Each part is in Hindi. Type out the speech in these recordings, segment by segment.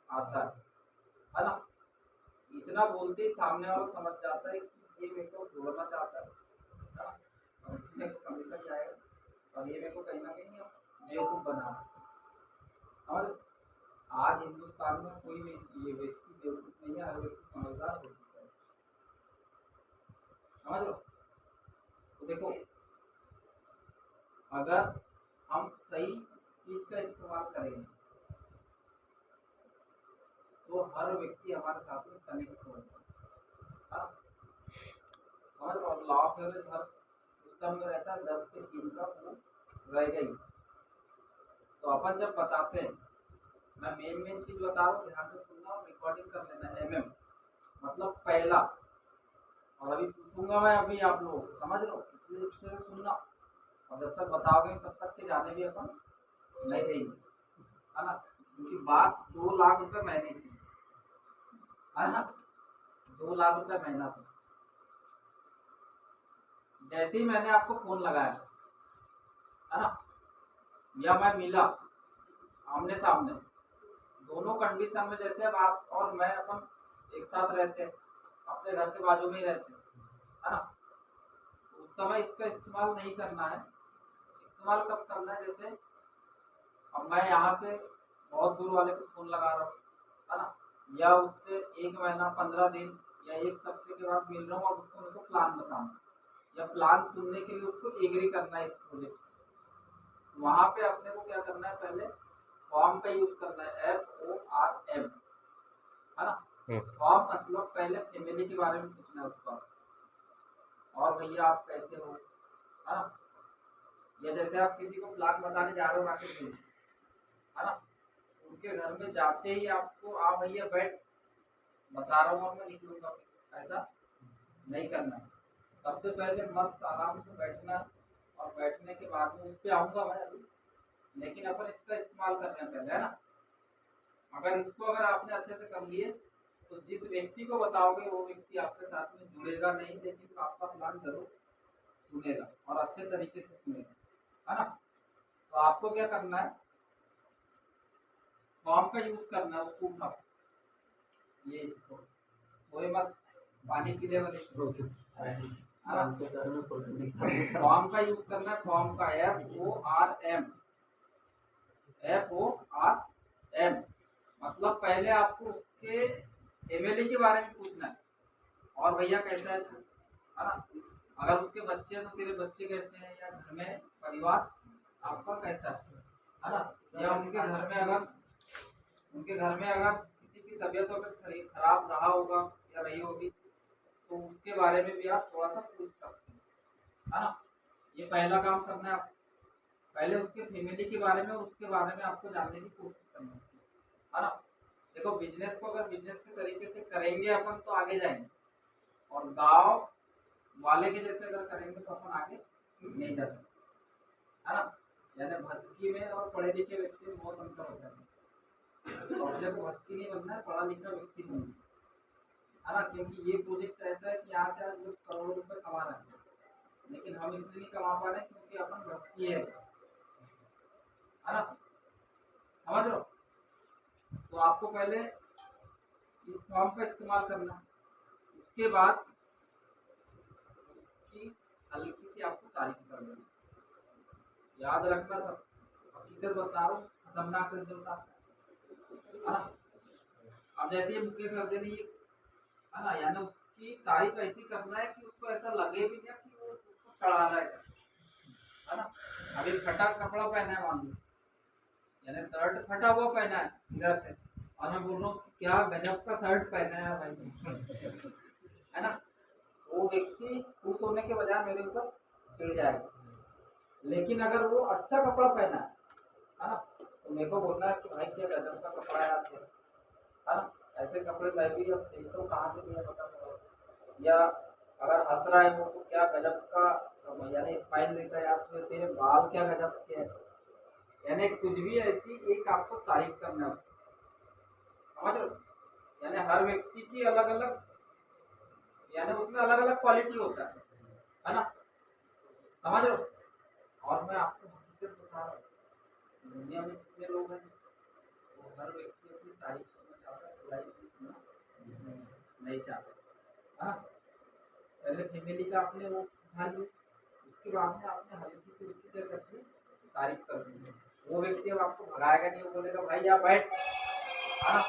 आता है ना। इतना बोलते ही सामने वाला समझ जाता है कि ये मेरे को जोड़ना चाहता है ना, और इसमें कमीशन जाएगा और ये मेरे को कहीं ना कहीं बेवकूफ़ बना रहा है। और आज हिंदुस्तान में कोई भी ये व्यक्ति बेवकूफ़ नहीं है, हर व्यक्ति समझदार हो चुका है, समझ लो। तो देखो, अगर हम सही चीज का इस्तेमाल करेंगे तो हर व्यक्ति हमारे साथ में कनेक्ट होगा, हाँ? और law of average her system में रहता है, 10 पे 3 का वो रहेगा ही। तो अपन जब बताते हैं, मैं मेन चीज बता रहा हूँ, ध्यान से सुनना और रिकॉर्डिंग कर लेना। मतलब पहला, और अभी पूछूंगा मैं, अभी आप लोग समझ लो, इसलिए अच्छे से सुनना, और जब तक बताओगे तब तक के जाने भी अपन नहीं देंगे, है ना। क्योंकि बात 2 लाख रुपए महीने की है ना, 2 लाख रुपए महीना से। जैसे ही मैंने आपको फोन लगाया है ना, या मैं मिला आमने सामने, दोनों कंडीशन में, जैसे अब आप और मैं अपन एक साथ रहते हैं, अपने घर के बाजू में ही रहते हैं, है ना, उस समय इसका इस्तेमाल नहीं करना है। इस्तेमाल कब करना है, जैसे अब मैं यहाँ से बहुत दूर वाले को फोन लगा रहा हूँ, है ना, या उससे 1 महीना 15 दिन या 1 हफ्ते के बाद मिल रहा हूँ, और उसको मेरे को प्लान बताना या प्लान सुनने के लिए उसको एग्री करना है इस प्रोजेक्ट। वहां पे अपने को क्या करना है, पहले फॉर्म का यूज करना है, FORM, है ना। फॉर्म मतलब पहले फैमिली के बारे में पूछना है उसका, और भैया आप कैसे हो, है ना। या जैसे आप किसी को प्लान बताने जा रहे हो राकेश जी, है ना, उनके घर में जाते ही आपको आ भैया बैठ बता रहा हूँ और मैं लिख लूंगा, ऐसा नहीं करना। सबसे पहले मस्त आराम से बैठना, और बैठने के बाद में उस पर आऊंगा मैं अभी, लेकिन अपन इसका इस्तेमाल कर रहे हैं पहले, है ना। अगर आपने अच्छे से कर लिए तो जिस व्यक्ति को बताओगे वो व्यक्ति आपके साथ में जुड़ेगा नहीं, लेकिन आपका प्लान जरूर सुनेगा और अच्छे तरीके से सुनेगा, है ना। तो आपको क्या करना है, फॉर्म का यूज करना है, उसको उठाओ, ये इसको सोए मत, पानी पीने वाले फॉर्म का यूज करना है, फॉर्म का FORM मतलब पहले आपको उसके एमएलए के बारे में पूछना है, और भैया कैसा है ना। अगर उसके बच्चे हैं तो तेरे बच्चे कैसे हैं, या घर में परिवार आपका कैसा है ना। या उनके घर में अगर किसी की तबीयत अगर खराब रहा होगा या रही होगी, तो उसके बारे में भी आप थोड़ा सा पूछ सकते हैं, है ना। ये पहला काम करना है आप, पहले उसके फैमिली के बारे में और उसके बारे में आपको जानने की कोशिश करनी है ना। देखो, बिजनेस को अगर बिजनेस के तरीके से करेंगे अपन तो आगे जाएंगे, और गांव वाले के जैसे अगर करेंगे तो अपन आगे नहीं जा सकते, है ना। यानी भस्की में और पढ़े लिखे व्यक्ति में बहुत अंतर होता है। और मुझे को भस्की नहीं बनना है, पढ़ा लिखा व्यक्ति बनना है ना। क्योंकि ये प्रोजेक्ट ऐसा है कि यहाँ से आज लोग करोड़ों रुपए कमा रहे हैं, लेकिन हम इसलिए नहीं कमा पा रहे क्योंकि अपन भस्की है ना, समझ लो। तो आपको पहले इस फॉर्म का इस्तेमाल करना, उसके बाद उसकी हल्की सी आपको तारीफ कर देना। याद रखना सब, हकीकत बता रहा हूँ, खतरनाक रिजल्ट आता है ना। अब जैसे ये मुकेश गर्दे ने, है ना, यानी उसकी तारीफ ऐसी करना है कि उसको ऐसा लगे भी नहीं कि वो उसको चढ़ा रहा है ना। अभी फटा कपड़ा पहना है मान लो, यानी शर्ट फटा हुआ पहना है इधर से, और मैं बोल रहा हूँ क्या गजब का शर्ट पहना है भाई, है ना। वो व्यक्ति खुश होने के बजाय मेरे ऊपर चिढ़ जाएगा। लेकिन अगर वो अच्छा कपड़ा पहना है ना, तो मेरे को बोलना है कि भाई क्या गजब का कपड़ा है आपके, है ना। ऐसे कपड़े मैं भी अब देखता हूँ कहाँ से लिया पता नहीं। या अगर हंस रहा है वो तो क्या गजब का, यानी स्माइल देता है, आप तेरे बाल क्या गजब के हैं, यानी कुछ भी ऐसी एक आपको तारीफ करना है उसकी, समझ लो। यानी हर व्यक्ति की अलग अलग, यानी उसमें अलग अलग क्वालिटी होता है ना, समझ लो। और मैं आपको हकीकत बता रहा हूँ, दुनिया में जितने लोग हैं वो हर व्यक्ति अपनी तारीफ सुनना नहीं चाहते, है ना। पहले फैमिली का आपने वो उठा लिया, उसके बाद में आपने हल्की से उसकी क्या करती है, तारीफ कर दी। वो व्यक्ति अब आपको भगाएगा नहीं, वो बोलेगा भाई आप बैठ, है ना।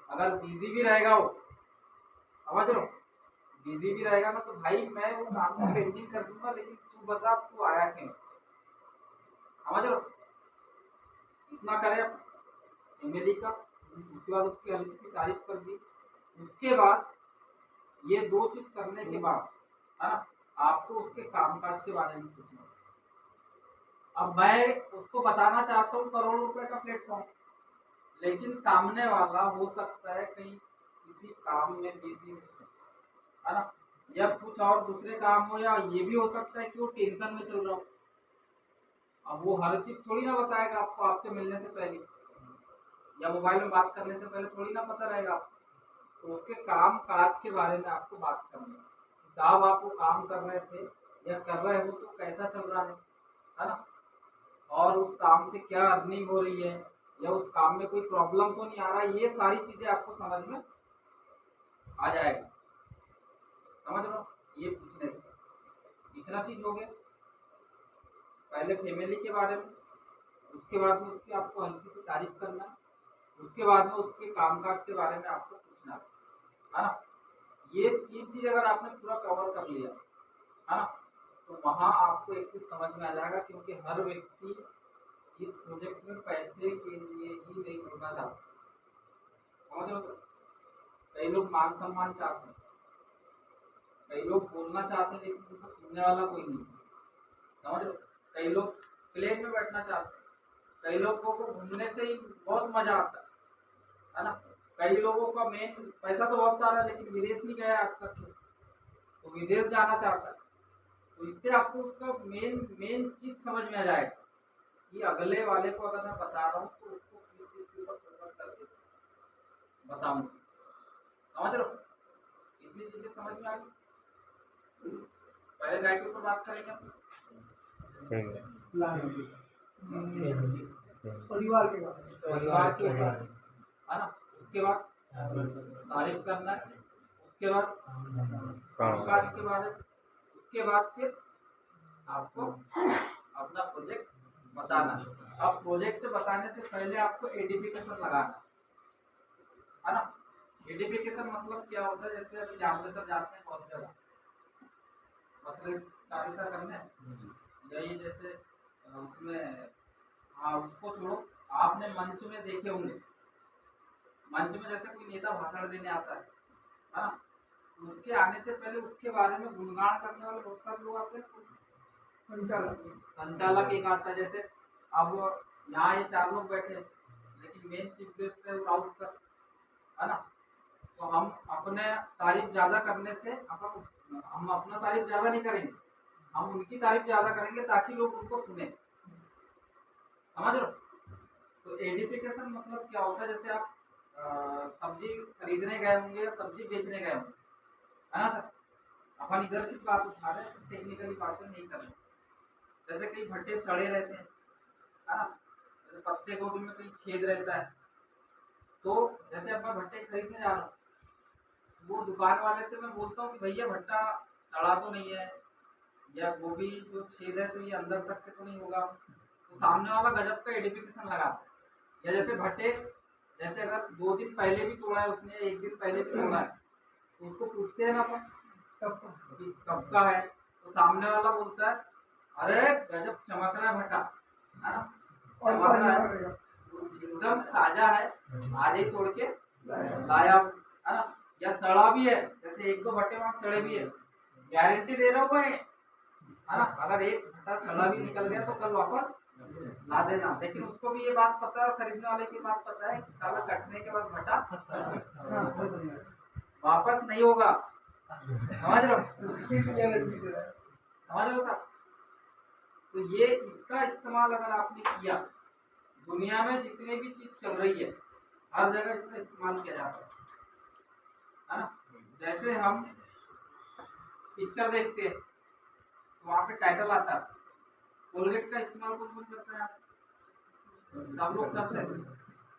अगर बिजी भी रहेगा वो, समझ लो, बिजी भी रहेगा ना, तो भाई मैं वो काम को पेंडिंग कर दूंगा, लेकिन तू बता तू आया क्यों, समझ लो। इतना करे फैमिली का, उसके बाद उसकी हल्की सी तारीफ कर दी। उसके बाद ये दो चीज करने के बाद, है ना, आपको उसके कामकाज के बारे में पूछना। अब मैं उसको बताना चाहता हूँ करोड़ रुपए का प्लेटफॉर्म, लेकिन सामने वाला हो सकता है कहीं किसी काम में बिजी हो, है ना, या कुछ और दूसरे काम हो, या ये भी हो सकता है कि वो टेंशन में चल रहा हो। अब वो हर चीज थोड़ी ना बताएगा आपको आपके मिलने से पहले, या मोबाइल में बात करने से पहले थोड़ी ना पता रहेगा आपको। तो उसके काम काज के बारे में आपको बात करनी है, साहब आप वो काम कर रहे थे या कर रहे हो तो कैसा चल रहा है ना, और उस काम से क्या अर्निंग हो रही है, या उस काम में कोई प्रॉब्लम तो नहीं आ रहा है। ये सारी चीजें आपको समझ में आ जाएगा, समझ लो। ये पूछने से इतना चीज हो गया, पहले फैमिली के बारे में, उसके बाद में उसकी आपको हल्की सी तारीफ करना, उसके बाद में उसके कामकाज के बारे में आपको पूछना, है ना। ये तीन चीज अगर आपने पूरा कवर कर लिया, है ना, तो वहां आपको एक चीज समझ में आ जाएगा, क्योंकि हर व्यक्ति इस प्रोजेक्ट में पैसे के लिए ही नहीं जुड़ना चाहता, समझ लो सर। कई लोग मान सम्मान चाहते हैं, कई लोग बोलना चाहते हैं, लेकिन उनको सुनने वाला कोई नहीं, समझ लो। कई लोग प्लेन में बैठना चाहते हैं, कई लोगों को घूमने से ही बहुत मजा आता है ना। कई लोगों का मेन पैसा तो बहुत सारा है, लेकिन विदेश नहीं गया आज तक, तो विदेश जाना चाहता है। तो इससे आपको उसका मेन मेन चीज समझ में आ जाएगा कि अगले वाले को अगर मैं बता रहा हूँ तो उसको किस चीज के ऊपर फोकस करके बताऊँ, समझ लो। इतनी चीजें समझ में आ गई। पहले गाय के ऊपर बात करेंगे हम, परिवार के बारे में, परिवार के ऊपर, है ना। उसके बाद तारीफ करना है, उसके बाद कामकाज के बारे में, उसके बाद फिर आपको अपना प्रोजेक्ट बताना है। अब प्रोजेक्ट बताने से पहले आपको एडिफिकेशन लगाना है ना। एडिफिकेशन मतलब क्या होता है, जैसे अभी जामनगर जाते हैं बहुत जगह पत्रकारिता करने, या ये जैसे उसमें, हाँ उसको छोड़ो, आपने मंच में देखे होंगे, मंच में जैसे कोई नेता भाषण देने आता है ना, उसके आने से पहले उसके बारे में गुणगान करने वाले बहुत सारे लोग आते हैं। संचालक एक आता है, जैसे अब यहाँ ये चार लोग बैठे हैं, लेकिन मेन चीफ गेस्ट है राउत सर, है ना। तो हम अपने तारीफ ज्यादा करने से हम अपना तारीफ ज्यादा नहीं करेंगे, हम उनकी तारीफ ज्यादा करेंगे ताकि लोग उनको सुने, समझ लो। तो एडिफिकेशन मतलब क्या होता है, जैसे आप सब्जी खरीदने गए होंगे या सब्जी बेचने गए होंगे, है ना सर। अपन इधर की बात उठा रहे हैं, टेक्निकली बातें नहीं कर रहे। जैसे कई भट्टे सड़े रहते हैं, है ना, जैसे पत्ते गोभी में कहीं छेद रहता है, तो जैसे अब मैं भट्टे खरीदने जा रहा हूँ, वो दुकान वाले से मैं बोलता हूँ कि भैया भट्टा सड़ा तो नहीं है, या गोभी जो छेद है तो ये अंदर तक के तो नहीं होगा, तो सामने वाला गजब का एडिफिकेशन लगाता है। या जैसे भट्टे, जैसे अगर 2 दिन पहले भी तोड़ा है उसने, 1 दिन पहले भी तोड़ा है, तो उसको पूछते हैं ना अपन कब का है, तो सामने वाला बोलता है अरे गजब चमक रहा है भट्टा, है ना, चमक रहा है, एकदम ताजा है, आज ही तोड़ के लाया, है ना। या सड़ा भी है, जैसे 1-2 भट्टे वहां सड़े भी है, गारंटी दे रहा हूँ मैं, है ना, अगर एक भट्टा सड़ा भी निकल गया तो कल वापस ला देना। लेकिन उसको भी ये बात पता है और खरीदने वाले की बात पता है कि साला कटने के बाद भट्टा वापस नहीं होगा, समझ लो, समझ लो साहब। तो ये इसका इस्तेमाल अगर आपने किया, दुनिया में जितनी भी चीज चल रही है हर जगह इसका इस्तेमाल किया जाता है ना। जैसे हम पिक्चर देखते हैं तो वहाँ पे टाइटल आता है, कोलगेट का इस्तेमाल कौन कौन करता है, सब लोग करते हैं।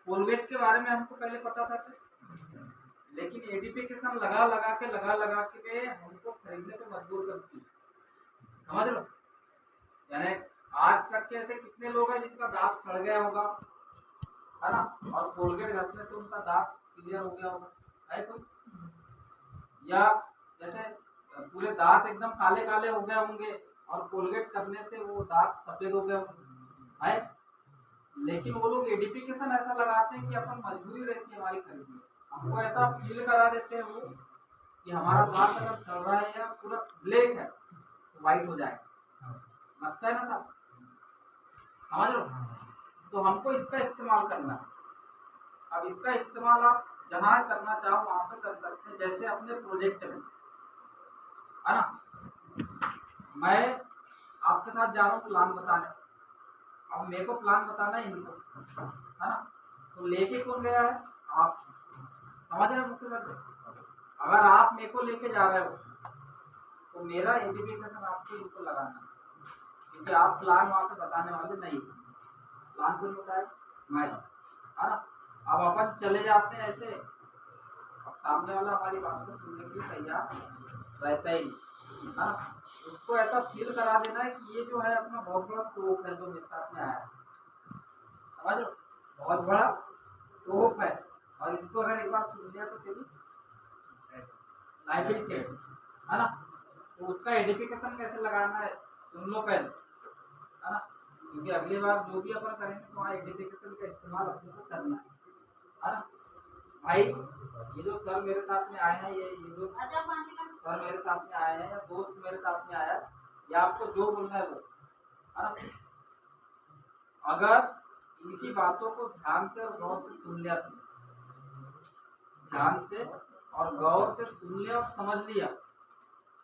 कोलगेट के बारे में हमको पहले पता था, लेकिन एडिफिकेशन लगा लगा के हमको खरीदने पे मजबूर करती है। समझ लो, यानी आज तक के ऐसे कितने लोग हैं जिनका दांत सड़ गया होगा, है ना, और कोलगेट घसने से उनका दांत क्लियर हो गया होगा, है कोई? या जैसे पूरे दांत एकदम काले काले हो गए होंगे और कोलगेट करने से वो दांत सफेद हो गए होंगे, है? लेकिन वो लोग एडिफिकेशन ऐसा लगाते हैं कि अपन मजबूरी रहती है हमारी खरीदने, हमको ऐसा फील करा देते हैं वो कि हमारा दांत अगर सड़ रहा है या पूरा ब्लैक है तो व्हाइट हो जाएगा, लगता है ना साहब? समझ लो, तो हमको इसका इस्तेमाल करना है। अब इसका इस्तेमाल आप जहाँ करना चाहो वहां पे कर सकते हैं, जैसे अपने प्रोजेक्ट में, है ना। मैं आपके साथ जा रहा हूँ प्लान बताने, अब मेरे को प्लान बताना है इनको, है ना, तो लेके कौन गया है? आप। समझ रहे हो मुझसे बात? अगर आप मेरे को लेके जा रहे हो तो मेरा आइडेंटिफिकेशन आपको इनको लगाना है, क्योंकि आप प्लान वहां पे बताने वाले नहीं, प्लान कौन बताए? मैं, है ना। अब अपन चले जाते हैं ऐसे, अब सामने वाला हमारी बात को सुनने के लिए तैयार रहता ही नहीं, है ना। उसको ऐसा फील करा देना है कि ये जो है अपना बहुत बड़ा तोप है जो मेरे साथ में आया है, समझ लो, बहुत बड़ा तोप है, और इसको अगर एक बार सुन लिया तो तेरी लाइफ ही सेट, है ना। तो उसका आइडेंटिफिकेशन कैसे लगाना है सुन लो पहले, है ना, क्योंकि अगली बार जो भी अपन करेंगे तो वहाँ आइडेंटिफिकेशन का इस्तेमाल अपने को करना है ना। भाई ये जो सर मेरे साथ में आए हैं, ये जो सर मेरे साथ में आए हैं या दोस्त मेरे साथ में आया है, या आपको जो बोलना है वो, है ना, अगर इनकी बातों को ध्यान से और गौर से सुन लिया तुमने, ध्यान से और गौर से सुन लिया और समझ लिया,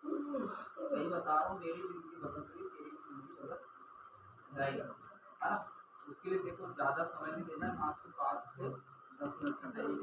सही बता रहा हूँ, मेरी जिंदगी बदल गई, तेरी जिंदगी बदल जाएगी, है ना। उसके लिए देखो ज्यादा समय नहीं देना है, 5 से 10 मिनट का टाइम